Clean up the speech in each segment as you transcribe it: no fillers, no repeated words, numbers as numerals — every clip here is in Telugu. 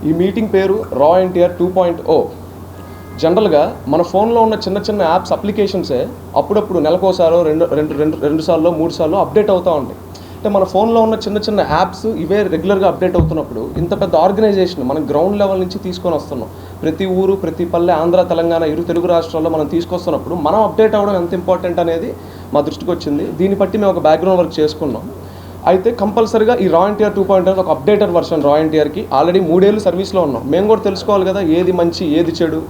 ఈ మీటింగ్ పేరు రా ఎన్టీఆర్ 2.0. జనరల్గా మన ఫోన్లో ఉన్న చిన్న చిన్న యాప్స్ అప్లికేషన్సే అప్పుడప్పుడు నెలకోసారో రెండు సార్లు 3 సార్లు అప్డేట్ అవుతూ ఉంటాయి. అంటే మన ఫోన్లో ఉన్న చిన్న చిన్న యాప్స్ ఇవే రెగ్యులర్గా అప్డేట్ అవుతున్నప్పుడు ఇంత పెద్ద ఆర్గనైజేషన్ మనం గ్రౌండ్ లెవెల్ నుంచి తీసుకొని వస్తున్నాం. ప్రతి ఊరు, ప్రతి పల్లె, ఆంధ్ర, తెలంగాణ, ఇరు తెలుగు రాష్ట్రాల్లో మనం తీసుకొస్తున్నప్పుడు మనం అప్డేట్ అవ్వడం ఎంత ఇంపార్టెంట్ అనేది మా దృష్టికి వచ్చింది. దీన్ని బట్టి మేము ఒక బ్యాక్గ్రౌండ్ వర్క్ చేసుకున్నాం. అయితే కంపల్సరీగా ఈ రా ఎన్టీఆర్ 2.0 ఒక అప్డేటెడ్ వర్షన్ రా ఎన్టీఆర్కి ఆల్రెడీ 3 ఏళ్ళు సర్వీస్లో ఉన్నాం. మేము కూడా తెలుసుకోవాలి కదా ఏది మంచి ఏది చెడు,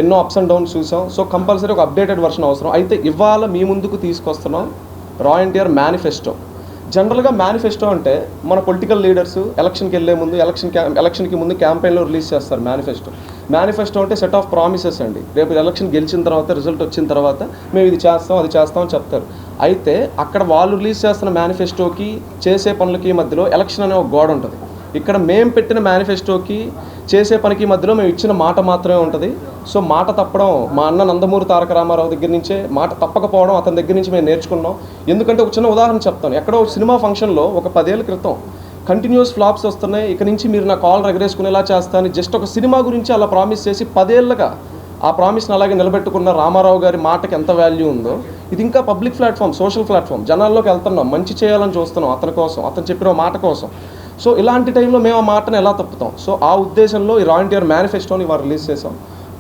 ఎన్నో అప్స్ అండ్ డౌన్స్ చూసాం. సో కంపల్సరీ ఒక అప్డేటెడ్ వర్షన్ అవసరం. అయితే ఇవాళ మీ ముందుకు తీసుకొస్తున్నాం రా ఎన్టీఆర్ మేనిఫెస్టో. జనరల్గా మేనిఫెస్టో అంటే మన పొలిటికల్ లీడర్స్ ఎలక్షన్కి వెళ్ళే ముందు ఎలక్షన్కి ముందు క్యాంపెయిన్లో రిలీజ్ చేస్తారు మేనిఫెస్టో అంటే సెట్ ఆఫ్ ప్రామిసెస్ అండి. రేపు ఎలక్షన్ గెలిచిన తర్వాత, రిజల్ట్ వచ్చిన తర్వాత మేము ఇది చేస్తాం అది చేస్తాం అని చెప్తారు. అయితే అక్కడ వాళ్ళు రిలీజ్ చేస్తున్న మేనిఫెస్టోకి చేసే పనులకి మధ్యలో ఎలక్షన్ అనే ఒక గోడ ఉంటుంది. ఇక్కడ మేము పెట్టిన మేనిఫెస్టోకి చేసే పనికి మధ్యలో మేము ఇచ్చిన మాట మాత్రమే ఉంటుంది. సో మాట తప్పడం మా అన్న నందమూరి తారక రామారావు దగ్గర నుంచే, మాట తప్పకపోవడం అతని దగ్గర నుంచి మేము నేర్చుకున్నాం. ఎందుకంటే ఒక చిన్న ఉదాహరణ చెప్తాను. ఎక్కడో సినిమా ఫంక్షన్లో ఒక 10 ఏళ్ల క్రితం కంటిన్యూస్ ఫ్లాప్స్ వస్తున్నాయి, ఇక నుంచి మీరు నా కాల్ ఎగరేసుకునేలా చేస్తాను జస్ట్ ఒక సినిమా గురించి అలా ప్రామిస్ చేసి 10 ఏళ్ళగా ఆ ప్రామిస్ని అలాగే నిలబెట్టుకున్న రామారావు గారి మాటకి ఎంత వాల్యూ ఉందో, ఇది ఇంకా పబ్లిక్ ప్లాట్ఫామ్, సోషల్ ప్లాట్ఫామ్, జనాల్లోకి వెళ్తున్నాం, మంచి చేయాలని చూస్తున్నాం అతని కోసం, అతను చెప్పిన మాట కోసం. సో ఇలాంటి టైంలో మేము ఆ మాటను ఎలా తప్పుతాం? సో ఆ ఉద్దేశంలో ఈ రా ఎన్టీఆర్ మేనిఫెస్టోని వారు రిలీజ్ చేసాం.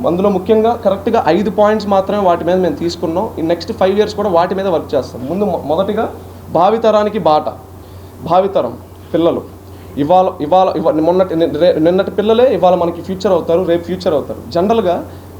అందులో ముఖ్యంగా కరెక్ట్గా 5 పాయింట్స్ మాత్రమే వాటి మీద మేము తీసుకున్నాం. ఈ నెక్స్ట్ 5 years కూడా వాటి మీద వర్క్ చేస్తాం. మొదటిగా భావితరానికి బాట. భావితరం పిల్లలు నిన్నటి పిల్లలే ఇవాళ మనకి ఫ్యూచర్ అవుతారు, రేపు ఫ్యూచర్ అవుతారు. జనరల్గా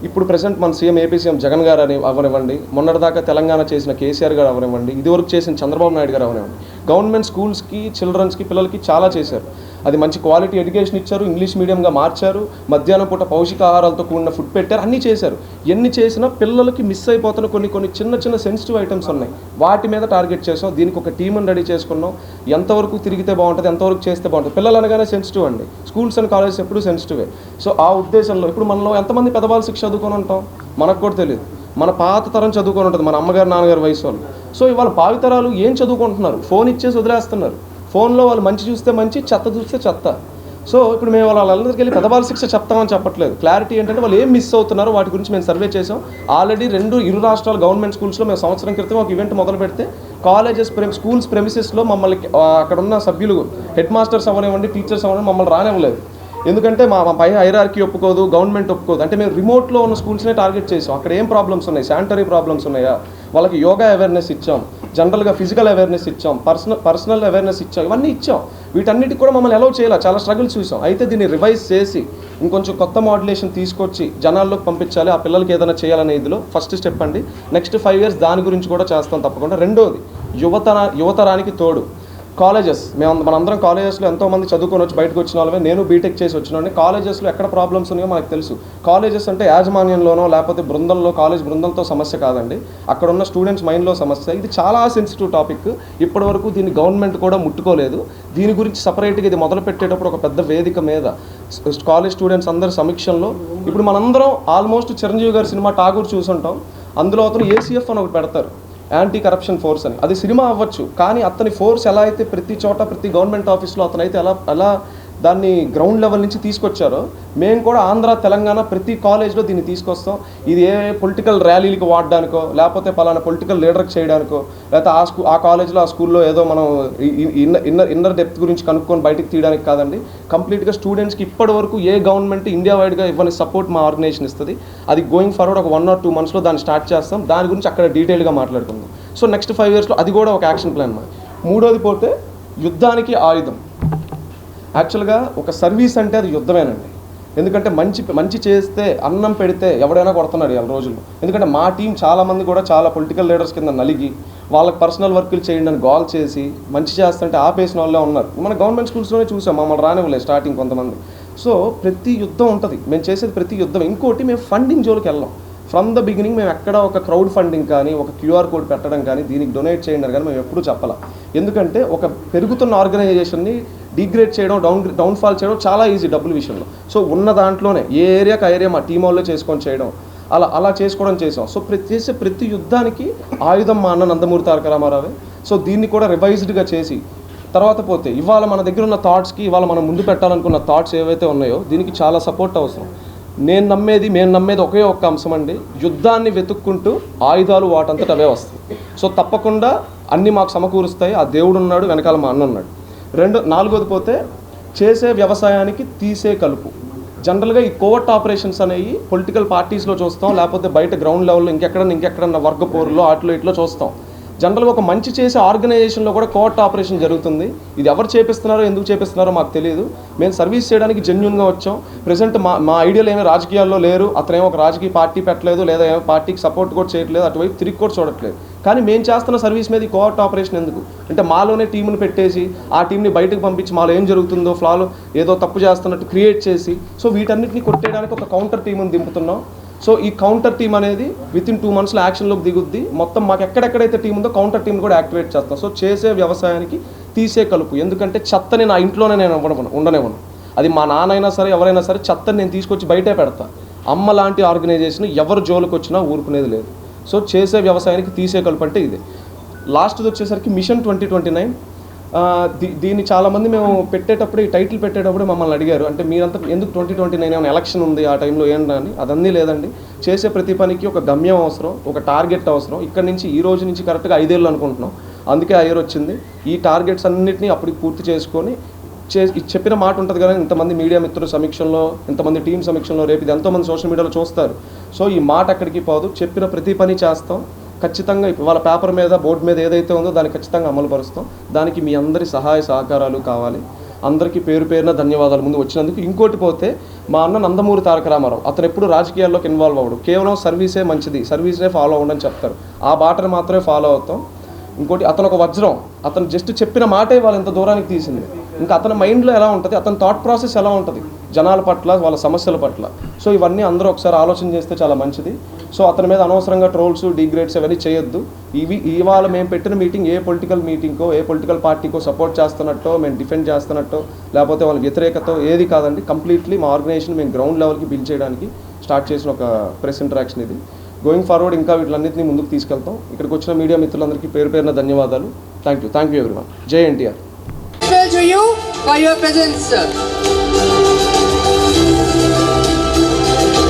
ఇప్పుడు ప్రెసెంట్ మన సీఎం ఏపీ సీఎం జగన్ గారు అని అవనివ్వండి, మొన్నటిదాకా తెలంగాణ చేసిన కేసీఆర్ గారు అవనివ్వండి, ఇదివరకు చేసిన చంద్రబాబు నాయుడు గారు అవనివ్వండి, గవర్నమెంట్ స్కూల్స్కి, చిల్డ్రన్స్కి, పిల్లలకి చాలా చేశారు. అది మంచి క్వాలిటీ ఎడ్యుకేషన్ ఇచ్చారు, ఇంగ్లీష్ మీడియంగా మార్చారు, మధ్యాహ్నం పూట పౌష్టికాహారాలతో కూడిన ఫుడ్ పెట్టారు, అన్నీ చేశారు. ఎన్ని చేసినా పిల్లలకి మిస్ అయిపోతున్న కొన్ని చిన్న సెన్సిటివ్ ఐటమ్స్ ఉన్నాయి. వాటి మీద టార్గెట్ చేసాం. దీనికి ఒక టీమ్ని రెడీ చేసుకున్నాం. ఎంతవరకు తిరిగితే బాగుంటుంది, ఎంతవరకు చేస్తే బాగుంటుంది. పిల్లలు అనగానే సెన్సిటివ్ అండి. స్కూల్స్ అండ్ కాలేజెస్ ఎప్పుడు సెన్సిటివే. సో ఆ ఉద్దేశంలో ఇప్పుడు మనలో ఎంతమంది పెద్దవాళ్ళు శిక్ష చదువుకొని ఉంటాం మనకు కూడా తెలియదు. మన పాత తరం చదువుకొని ఉంటుంది, మన అమ్మగారు నాన్నగారు వయసు వాళ్ళు. సో ఇవాళ భావితరాలు ఏం చదువుకుంటున్నారు? ఫోన్ ఇచ్చేసి వదిలేస్తున్నారు. ఫోన్లో వాళ్ళు మంచి చూస్తే మంచి, చెత్త చూస్తే చెత్త. సో ఇప్పుడు మేము వాళ్ళందరికీ వెళ్ళి పెద్దవాళ్ళ శిక్ష చెప్తామని చెప్పట్లేదు. క్లారిటీ ఏంటంటే వాళ్ళు ఏం మిస్ అవుతున్నారో వాటి గురించి మేము సర్వే చేసాం. ఆల్రెడీ ఇరు రాష్ట్రాల గవర్నమెంట్ స్కూల్స్లో మేము సంవత్సరం క్రితం ఒక ఈవెంట్ మొదలు పెడితే స్కూల్స్ ప్రెమిసెస్లో మమ్మల్ని అక్కడ ఉన్న సభ్యులు, హెడ్ మాస్టర్స్ అవ్వనివ్వండి, టీచర్స్ అవ్వనివ్వండి, మమ్మల్ని రానివ్వలేదు. ఎందుకంటే మా పై హైరార్కీ ఒప్పుకోదు, గవర్నమెంట్ ఒప్పుకోదు. అంటే మేము రిమోట్లో ఉన్న స్కూల్స్నే టార్గెట్ చేసాం. అక్కడ ఏం ప్రాబ్లమ్స్ ఉన్నాయి, శానిటరీ ప్రాబ్లమ్స్ ఉన్నాయా, వాళ్ళకి యోగా అవేర్నెస్ ఇచ్చాం, జనరల్గా ఫిజికల్ అవేర్నెస్ ఇచ్చాం, పర్సనల్ అవేర్నెస్ ఇచ్చాం, ఇవన్నీ ఇచ్చాం. వీటన్నిటికి కూడా మమ్మల్ని అలౌ చేయాలి, చాలా స్ట్రగుల్స్ చూసాం. అయితే దీన్ని రివైజ్ చేసి ఇంకొంచెం కొత్త మోడ్యులేషన్ తీసుకొచ్చి జనాల్లోకి పంపించాలి, ఆ పిల్లలకి ఏదైనా చేయాలనే ఇదిలో ఫస్ట్ స్టెప్ అండి. నెక్స్ట్ 5 years దాని గురించి కూడా చేస్తాం తప్పకుండా. రెండోది యువతరానికి తోడు. కాలేజెస్, మనందరం కాలేజెస్లో ఎంతోమంది చదువుకొని వచ్చి బయటకు వచ్చిన వాళ్ళమే. నేను బీటెక్ చేసి వచ్చినాను. కాలేజెస్లో ఎక్కడ ప్రాబ్లమ్స్ ఉన్నాయో మనకు తెలుసు. కాలేజెస్ అంటే యాజమాన్యంలోనో లేకపోతే కాలేజ్ బృందంతో సమస్య కాదండి, అక్కడ ఉన్న స్టూడెంట్స్ మైండ్లో సమస్య. ఇది చాలా సెన్సిటివ్ టాపిక్. ఇప్పటివరకు దీన్ని గవర్నమెంట్ కూడా ముట్టుకోలేదు. దీని గురించి సపరేట్గా ఇది మొదలు పెట్టేటప్పుడు ఒక పెద్ద వేదిక మీద కాలేజ్ స్టూడెంట్స్ అందరి సమీక్షంలో ఇప్పుడు మనందరం ఆల్మోస్ట్ చిరంజీవి గారి సినిమా ఠాగూర్ చూసుంటాం. అందులో అతను ఏసీఎఫ్ అని ఒకటి పెడతారు, యాంటీ కరప్షన్ ఫోర్స్ అని. అది సినిమా అవ్వచ్చు, కానీ అతని ఫోర్స్ ఎలా అయితే ప్రతి చోట ప్రతి గవర్నమెంట్ ఆఫీస్లో అతనైతే ఎలా దాన్ని గ్రౌండ్ లెవెల్ నుంచి తీసుకొచ్చారో, మేము కూడా ఆంధ్ర, తెలంగాణ ప్రతి కాలేజ్లో దీన్ని తీసుకొస్తాం. ఇది ఏ పొలిటికల్ ర్యాలీలకు వాడడానికో, లేకపోతే పలానా పొలిటికల్ లీడర్కి చేయడానికో, లేకపోతే ఆ కాలేజ్లో, ఆ స్కూల్లో ఏదో మనం ఇన్నర్ డెప్త్ గురించి కనుక్కొని బయటకు తీయడానికి కాదండి. కంప్లీట్గా స్టూడెంట్స్కి ఇప్పటి వరకు ఏ గవర్నమెంట్ ఇండియా వైడ్గా ఇవ్వని సపోర్ట్ మా ఆర్గనైజేషన్ ఇస్తుంది. అది గోయింగ్ ఫార్వర్డ్ ఒక 1 or 2 monthsలో దాన్ని స్టార్ట్ చేస్తాం. దాని గురించి అక్కడ డీటెయిల్గా మాట్లాడుకుందాం. సో నెక్స్ట్ 5 yearsలో అది కూడా ఒక యాక్షన్ ప్లాన్. మూడోది పోతే యుద్ధానికి ఆయుధం. యాక్చువల్గా ఒక సర్వీస్ అంటే అది యుద్ధమేనండి. ఎందుకంటే మంచి చేస్తే, అన్నం పెడితే ఎవడైనా కొడుతున్నాడు ఇవాళ రోజుల్లో. ఎందుకంటే మా టీం చాలామంది కూడా చాలా పొలిటికల్ లీడర్స్ కింద నలిగి వాళ్ళకి పర్సనల్ వర్కులు చేయండి అని గోల్ చేసి మంచి చేస్తుంటే ఆపేసిన వాళ్ళే ఉన్నారు. మన గవర్నమెంట్ స్కూల్స్లోనే చూసాం, మమ్మల్ని రానివ్వలేదు స్టార్టింగ్ కొంతమంది. సో ప్రతి యుద్ధం ఉంటుంది, మేము చేసేది ప్రతి యుద్ధం. ఇంకోటి, మేము ఫండింగ్ జోలికి వెళ్ళాం. ఫ్రమ్ ద బిగినింగ్ మేము ఎక్కడ ఒక క్రౌడ్ ఫండింగ్ కానీ, ఒక QR కోడ్ పెట్టడం కానీ, దీనికి డొనేట్ చేయండి కానీ మేము ఎప్పుడూ చెప్పాలి. ఎందుకంటే ఒక పెరుగుతున్న ఆర్గనైజేషన్ని డిగ్రేడ్ చేయడం, డౌన్ఫాల్ చేయడం చాలా ఈజీ డబ్బుల విషయంలో. సో ఉన్న దాంట్లోనే ఏ ఏరియాకి ఆ ఏరియా మా టీం వాళ్ళే చేసుకొని చేయడం, అలా చేసుకోవడం చేసాం. సో చేసే ప్రతి యుద్ధానికి ఆయుధం మా అన్న నందమూరి తారక రామారావే. సో దీన్ని కూడా రివైజ్డ్గా చేసి తర్వాత పోతే ఇవాళ మన దగ్గర ఉన్న థాట్స్కి ఇవాళ మనం ముందు పెట్టాలనుకున్న థాట్స్ ఏవైతే ఉన్నాయో దీనికి చాలా సపోర్ట్ అవసరం. మేము నమ్మేది ఒకే ఒక్క అంశం అండి, యుద్ధాన్ని వెతుక్కుంటూ ఆయుధాలు వాటంతట అవే వస్తాయి. సో తప్పకుండా అన్నీ మాకు సమకూరుస్తాయి. ఆ దేవుడు ఉన్నాడు, వెనకాల మా అన్న ఉన్నాడు. నాలుగోది పోతే చేసే వ్యవసాయానికి తీసే కలుపు. జనరల్గా ఈ కోవర్ట్ ఆపరేషన్స్ అనేవి పొలిటికల్ పార్టీస్లో చూస్తాం, లేకపోతే బయట గ్రౌండ్ లెవెల్లో ఇంకెక్కడన్నా వర్గ పోరులో అట్లో ఇట్లో చూస్తాం. జనరల్గా ఒక మంచి చేసే ఆర్గనైజేషన్లో కూడా కోవర్ట్ ఆపరేషన్ జరుగుతుంది. ఇది ఎవరు చేపిస్తున్నారో ఎందుకు చేపిస్తున్నారో మాకు తెలియదు. మేము సర్వీస్ చేయడానికి జెన్యూన్గా వచ్చాం. ప్రెసెంట్ మా ఐడియాలు ఏమీ రాజకీయాల్లో లేరు. అతనేమో ఒక రాజకీయ పార్టీ పెట్టలేదు, లేదా ఏమో పార్టీకి సపోర్ట్ కూడా చేయట్లేదు, అటువైపు తిరిగి కూడా చూడట్లేదు. కానీ మేము చేస్తున్న సర్వీస్ మీద ఈ కోవర్ట్ ఆపరేషన్ ఎందుకు అంటే మాలోనే టీంని పెట్టేసి ఆ టీంని బయటకు పంపించి మాలో ఏం జరుగుతుందో ఫ్లాలో ఏదో తప్పు చేస్తున్నట్టు క్రియేట్ చేసి సో వీటన్నిటిని కొట్టేయడానికి ఒక కౌంటర్ టీంని దింపుతున్నాం. సో ఈ కౌంటర్ టీం అనేది వితిన్ 2 monthsలో యాక్షన్లోకి దిగుద్ది. మొత్తం మాకు ఎక్కడెక్కడైతే టీం ఉందో కౌంటర్ టీం కూడా యాక్టివేట్ చేస్తాం. సో చేసే వ్యవసాయానికి తీసే కలుపు. ఎందుకంటే చెత్తని నా ఇంట్లోనే నేను ఉండనివ్వను. అది మా నాన్నైనా సరే ఎవరైనా సరే చెత్తని నేను తీసుకొచ్చి బయటే పెడతా. అమ్మ లాంటి ఆర్గనైజేషన్ ఎవరు జోలికి వచ్చినా ఊరుకునేది లేదు. సో చేసే వ్యవసాయానికి తీసే కలుపు అంటే ఇదే. లాస్ట్ది వచ్చేసరికి మిషన్ 2029. దీన్ని చాలామంది మేము పెట్టేటప్పుడు ఈ టైటిల్ పెట్టేటప్పుడు మమ్మల్ని అడిగారు, అంటే మీరంతా ఎందుకు 2029 ఏమైనా ఎలక్షన్ ఉంది ఆ టైంలో ఏంటని. అదన్నీ లేదండి. చేసే ప్రతి పనికి ఒక గమ్యం అవసరం, ఒక టార్గెట్ అవసరం. ఇక్కడ నుంచి ఈ రోజు నుంచి కరెక్ట్గా 5 ఏళ్ళు అనుకుంటున్నాం, అందుకే ఆ ఇయర్ వచ్చింది. ఈ టార్గెట్స్ అన్నింటినీ అప్పటికి పూర్తి చేసుకొని చెప్పిన మాట ఉంటుంది కదా, ఇంతమంది మీడియా మిత్రుల సమీక్షంలో, ఇంతమంది టీం సమీక్షంలో, రేపు ఇది ఎంతోమంది సోషల్ మీడియాలో చూస్తారు. సో ఈ మాట అక్కడికి పోదు, చెప్పిన ప్రతి పని చేస్తాం ఖచ్చితంగా. వాళ్ళ పేపర్ మీద బోర్డు మీద ఏదైతే ఉందో దాన్ని ఖచ్చితంగా అమలు పరుస్తాం. దానికి మీ అందరి సహాయ సహకారాలు కావాలి. అందరికీ పేరు పేరున ధన్యవాదాలు ముందు వచ్చినందుకు. ఇంకోటి పోతే మా అన్న నందమూరి తారక రామారావు, అతను ఎప్పుడు రాజకీయాల్లోకి ఇన్వాల్వ్ అవ్వడు, కేవలం సర్వీసే మంచిది, సర్వీస్నే ఫాలో అవ్వండి అని చెప్తారు. ఆ బాటను మాత్రమే ఫాలో అవుతాం. ఇంకోటి అతను ఒక వజ్రం, అతను జస్ట్ చెప్పిన మాటే వాళ్ళు ఇంత దూరానికి తీసింది. ఇంకా అతని మైండ్లో ఎలా ఉంటుంది, అతని థాట్ ప్రాసెస్ ఎలా ఉంటుంది జనాల పట్ల, వాళ్ళ సమస్యల పట్ల. సో ఇవన్నీ అందరూ ఒకసారి ఆలోచన చేస్తే చాలా మంచిది. సో అతని మీద అనవసరంగా ట్రోల్స్, డిగ్రేడ్స్ అవన్నీ చేయొద్దు. ఇవాళ మేము పెట్టిన మీటింగ్ ఏ పొలిటికల్ మీటింగ్కో, ఏ పొలిటికల్ పార్టీకో సపోర్ట్ చేస్తున్నట్టో, మేము డిఫెండ్ చేస్తున్నట్టో, లేకపోతే వాళ్ళ వ్యతిరేకత ఏది కాదండి. కంప్లీట్లీ మా ఆర్గనైజేషన్ మేము గ్రౌండ్ లెవెల్కి బిల్డ్ చేయడానికి స్టార్ట్ చేసిన ఒక ప్రెస్ ఇంటరాక్షన్ ఇది. గోయింగ్ ఫార్వర్డ్ ఇంకా వీటిలన్నింటినీ ముందుకు తీసుకెళ్తాం. ఇక్కడికి వచ్చిన మీడియా మిత్రులందరికీ పేరు పేరున ధన్యవాదాలు. Thank you everyone. జై NTR. To you for your presence, sir.